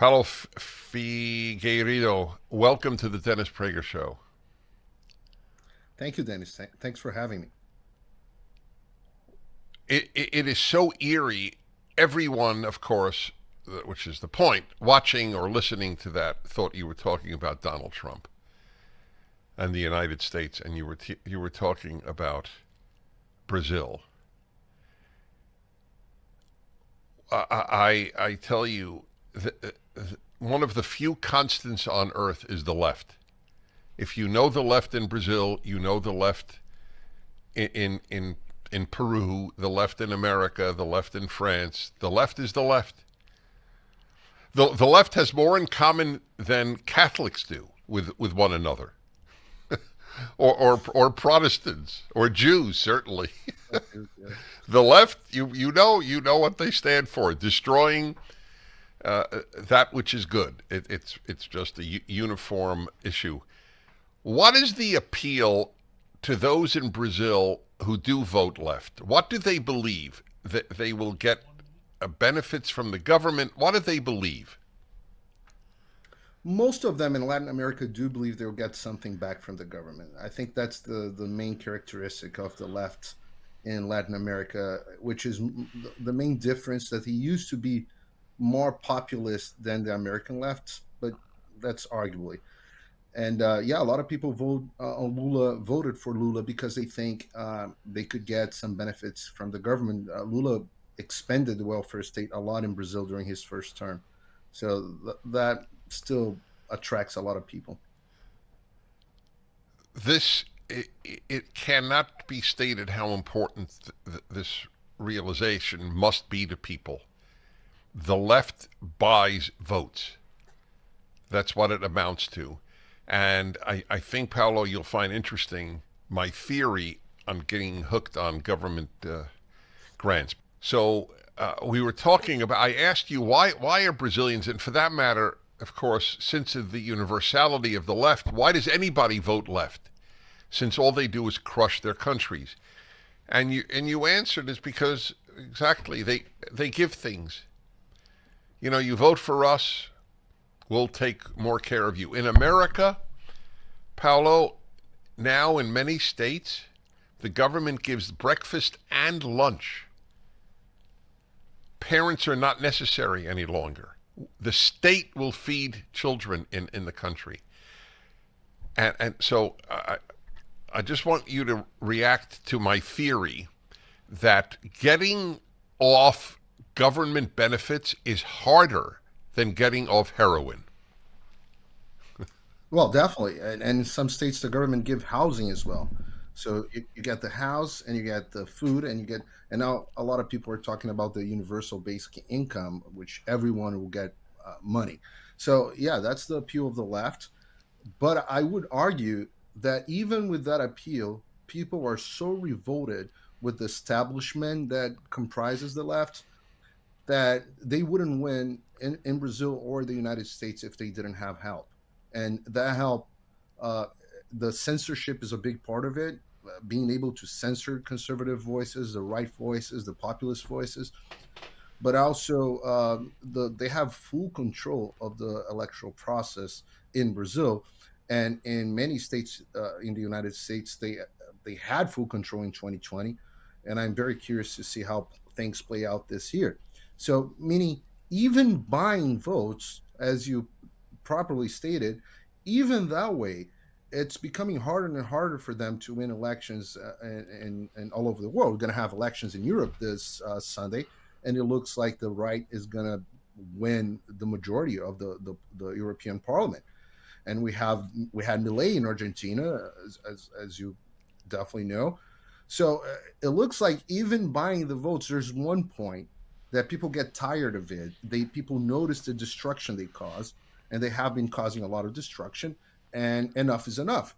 Paulo Figueiredo, welcome to the Dennis Prager Show. Thank you, Dennis. Thanks for having me. It is so eerie. Everyone, of course, which is the point, watching or listening to that, thought you were talking about Donald Trump and the United States, and you were talking about Brazil. I tell you, one of the few constants on earth is the left. If you know the left in Brazil, you know the left in Peru, the left in America, the left in France. The left is the left. The left has more in common than Catholics do with one another, or Protestants or Jews certainly. Yeah. The left, you know what they stand for: destroying that which is good. It's just a uniform issue. What is the appeal to those in Brazil who do vote left? What do they believe? That they will get benefits from the government? What do they believe? Most of them in Latin America do believe they'll get something back from the government. I think that's the main characteristic of the left in Latin America, which is the main difference that he used to be more populist than the American left, but that's arguably. And yeah, a lot of people voted for Lula because they think they could get some benefits from the government. Lula expanded the welfare state a lot in Brazil during his first term, so that still attracts a lot of people. This it cannot be stated how important this realization must be to people. The left buys votes. That's what it amounts to. And I think, Paolo, you'll find interesting my theory on getting hooked on government grants. So we were talking about, I asked you, why are Brazilians, and for that matter, of course, since of the universality of the left, why does anybody vote left? Since all they do is crush their countries. And you answered is because exactly they give things. You know, you vote for us, we'll take more care of you. In America, Paolo, now in many states, the government gives breakfast and lunch. Parents are not necessary any longer. The state will feed children in the country. And so I just want you to react to my theory that getting off government benefits is harder than getting off heroin. Well, definitely, and in some states the government give housing as well. So you get the house and you get the food and you get, and now a lot of people are talking about the universal basic income, which everyone will get money. So yeah, that's the appeal of the left. But I would argue that even with that appeal, people are so revolted with the establishment that comprises the left that they wouldn't win in Brazil or the United States if they didn't have help. And that help, uh, the censorship is a big part of it. Being able to censor conservative voices, the right voices, the populist voices, but also they have full control of the electoral process in Brazil, and in many states in the United States, they had full control in 2020, and I'm very curious to see how things play out this year. So, meaning even buying votes, as you properly stated, even that way, it's becoming harder and harder for them to win elections and all over the world. We're going to have elections in Europe this Sunday, and it looks like the right is going to win the majority of the European Parliament. And we had Milei in Argentina, as you definitely know. So it looks like even buying the votes, there's one point that people get tired of it. People notice the destruction they cause, and they have been causing a lot of destruction. And enough is enough.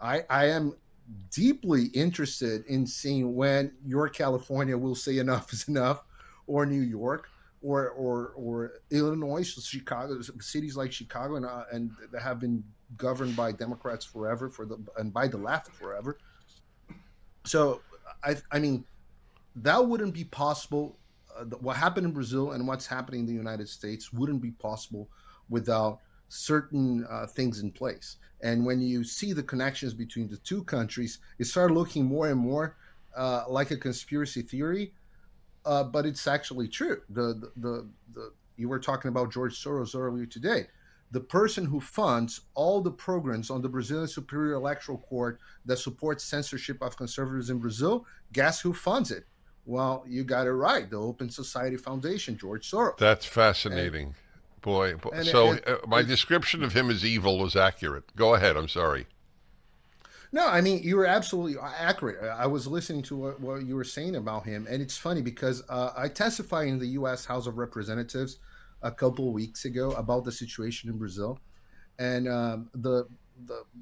I am deeply interested in seeing when your California will say enough is enough, or New York, or Illinois, Chicago, cities like Chicago, and that have been governed by Democrats forever and by the left forever. So I mean that wouldn't be possible what happened in Brazil and what's happening in the United States wouldn't be possible without certain things in place. And when you see the connections between the two countries, it started looking more and more like a conspiracy theory, but it's actually true. You were talking about George Soros earlier today. The person who funds all the programs on the Brazilian Superior Electoral Court that supports censorship of conservatives in Brazil, guess who funds it? Well, you got it right. The Open Society Foundation, George Soros. That's And fascinating. Boy, and so it, my it description of him as evil was accurate. Go ahead. I'm sorry. no, I mean you were absolutely accurate. I was listening to what you were saying about him, and it's funny because I testified in the U.S. House of Representatives a couple of weeks ago about the situation in Brazil, and the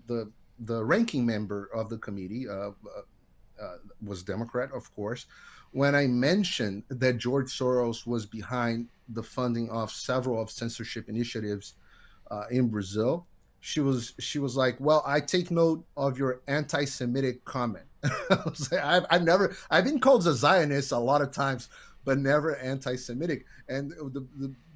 the the ranking member of the committee was Democrat, of course. When I mentioned that George Soros was behind the funding of several of censorship initiatives in Brazil, she was like, "Well, I take note of your anti-Semitic comment." I was like, I've been called a Zionist a lot of times, but never anti-Semitic. And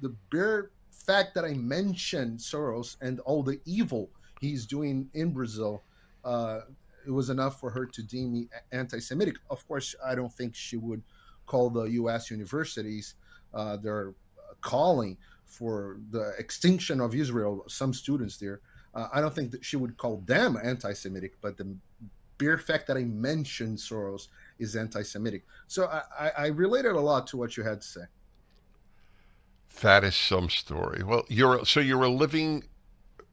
the bare fact that I mentioned Soros and all the evil he's doing in Brazil, uh, it was enough for her to deem me anti-Semitic. Of course, I don't think she would call the U.S. universities their calling for the extinction of Israel. Some students there, I don't think that she would call them anti-Semitic, but the bare fact that I mentioned Soros is anti-Semitic. So I related a lot to what you had to say. That is some story. Well, you're a living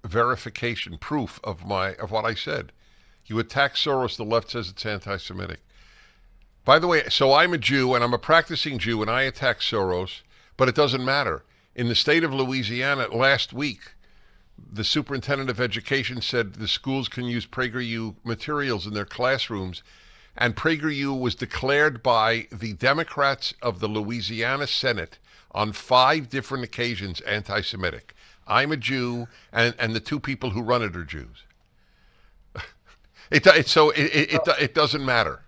verification, proof of what I said. You attack Soros, the left says it's anti-Semitic. By the way, so I'm a Jew and I'm a practicing Jew and I attack Soros, but it doesn't matter. In the state of Louisiana last week, the superintendent of education said the schools can use PragerU materials in their classrooms, and PragerU was declared by the Democrats of the Louisiana Senate on 5 different occasions anti-Semitic. I'm a Jew, and the two people who run it are Jews. It doesn't matter.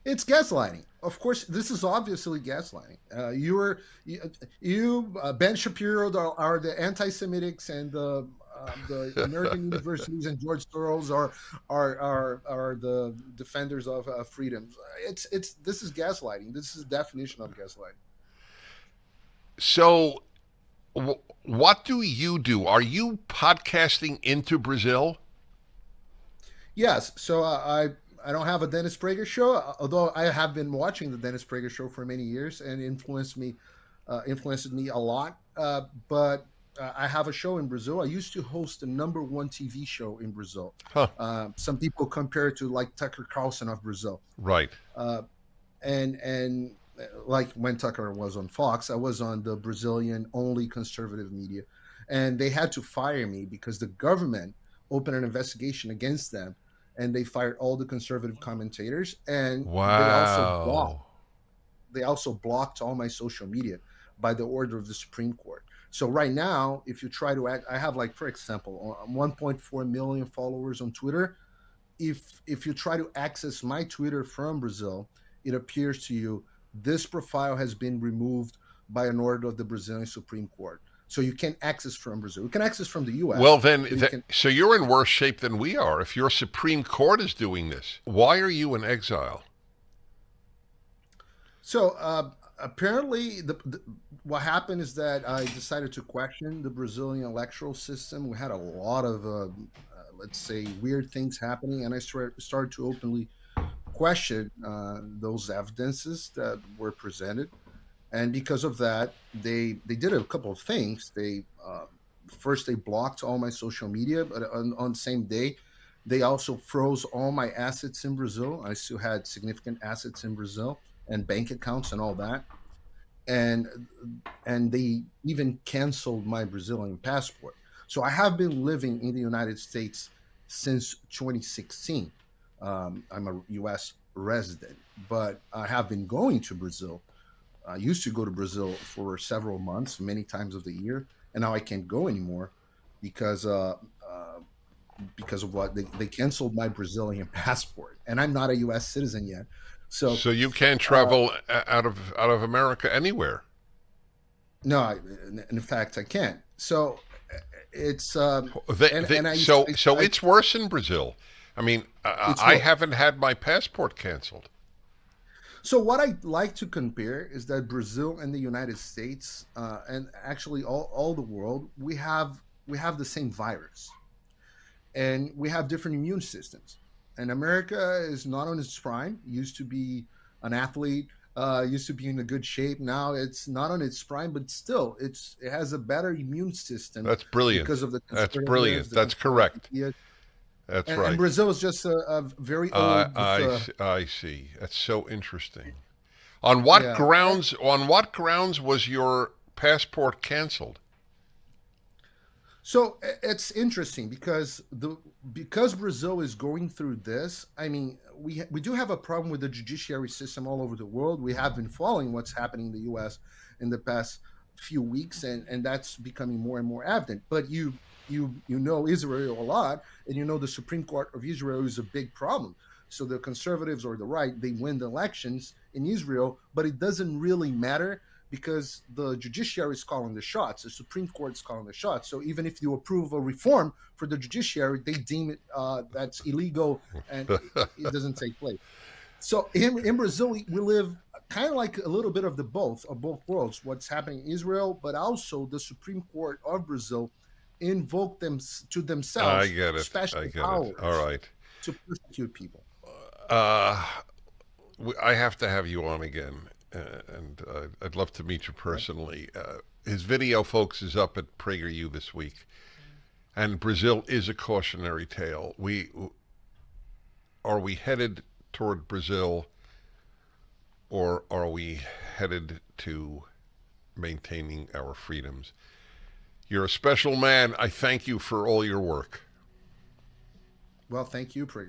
It's gaslighting. Of course, this is obviously gaslighting. Ben Shapiro are the anti-Semitics, and the American universities and George Soros are the defenders of freedoms. It's this is gaslighting. This is the definition of gaslighting. So, what do you do? Are you podcasting into Brazil? Yes. So I don't have a Dennis Prager show, although I have been watching the Dennis Prager show for many years and influenced me a lot. But I have a show in Brazil. I used to host the number one TV show in Brazil. Huh. Some people compare it to like Tucker Carlson of Brazil. Right. Uh, and like when Tucker was on Fox, I was on the Brazilian only conservative media, and they had to fire me because the government opened an investigation against them, and they fired all the conservative commentators, and Wow. they also blocked all my social media by the order of the Supreme Court. So right now, if you try to act, I have like, for example, 1.4 million followers on Twitter. If you try to access my Twitter from Brazil, it appears to you this profile has been removed by an order of the Brazilian Supreme Court. So you can't access from Brazil. You can access from the Well, U.S., then, but you can. so you're in worse shape than we are. If your Supreme Court is doing this, why are you in exile? So apparently, what happened is that I decided to question the Brazilian electoral system. We had a lot of, let's say, weird things happening, and I started to openly question those evidences that were presented. And because of that, they did a couple of things. They first they blocked all my social media, but on the same day, they also froze all my assets in Brazil. I still had significant assets in Brazil and bank accounts and all that. And they even canceled my Brazilian passport. So I have been living in the United States since 2016. I'm a U.S. resident, but I have been going to Brazil. I used to go to Brazil for several months, many times of the year, and now I can't go anymore because because of what they canceled my Brazilian passport, and I'm not a U.S. citizen yet. So So you can't uh, travel out of America anywhere. no, in fact, I can't. So it's and So it's worse in Brazil. I mean, it's I worse. haven't had my passport canceled. So what I like to compare is that Brazil and the United States, and actually all the world, we have the same virus, and we have different immune systems. And America is not on its prime. Used to be an athlete, used to be in a good shape. Now it's not on its prime, but still, it has a better immune system That's brilliant. because of the That's conservatives, brilliant. the That's conservative correct. ideas. That's And right. Brazil is just a very old with I see. That's so interesting. On what yeah. grounds? On what grounds was your passport canceled? So it's interesting because Brazil is going through this. I mean, we do have a problem with the judiciary system all over the world. We have been following what's happening in the U.S. in the past few weeks, and that's becoming more and more evident. But you know Israel a lot, and you know the Supreme Court of Israel is a big problem. So the conservatives or the right, they win the elections in Israel, but it doesn't really matter because the judiciary is calling the shots, the Supreme Court is calling the shots. So even if you approve a reform for the judiciary, they deem it that's illegal, and it doesn't take place. So in Brazil, we live kind of like a little bit of the both of both worlds. What's happening in Israel, but also the Supreme Court of Brazil invoke them to I themselves get it. I special get it. All powers right. to persecute people. Uh, I have to have you on again, and I'd love to meet you Right? personally. His video, folks, is up at PragerU this week, and Brazil is a cautionary tale. We headed toward Brazil, or are we headed to maintaining our freedoms? You're a special man. I thank you for all your work. Well, thank you, Prager.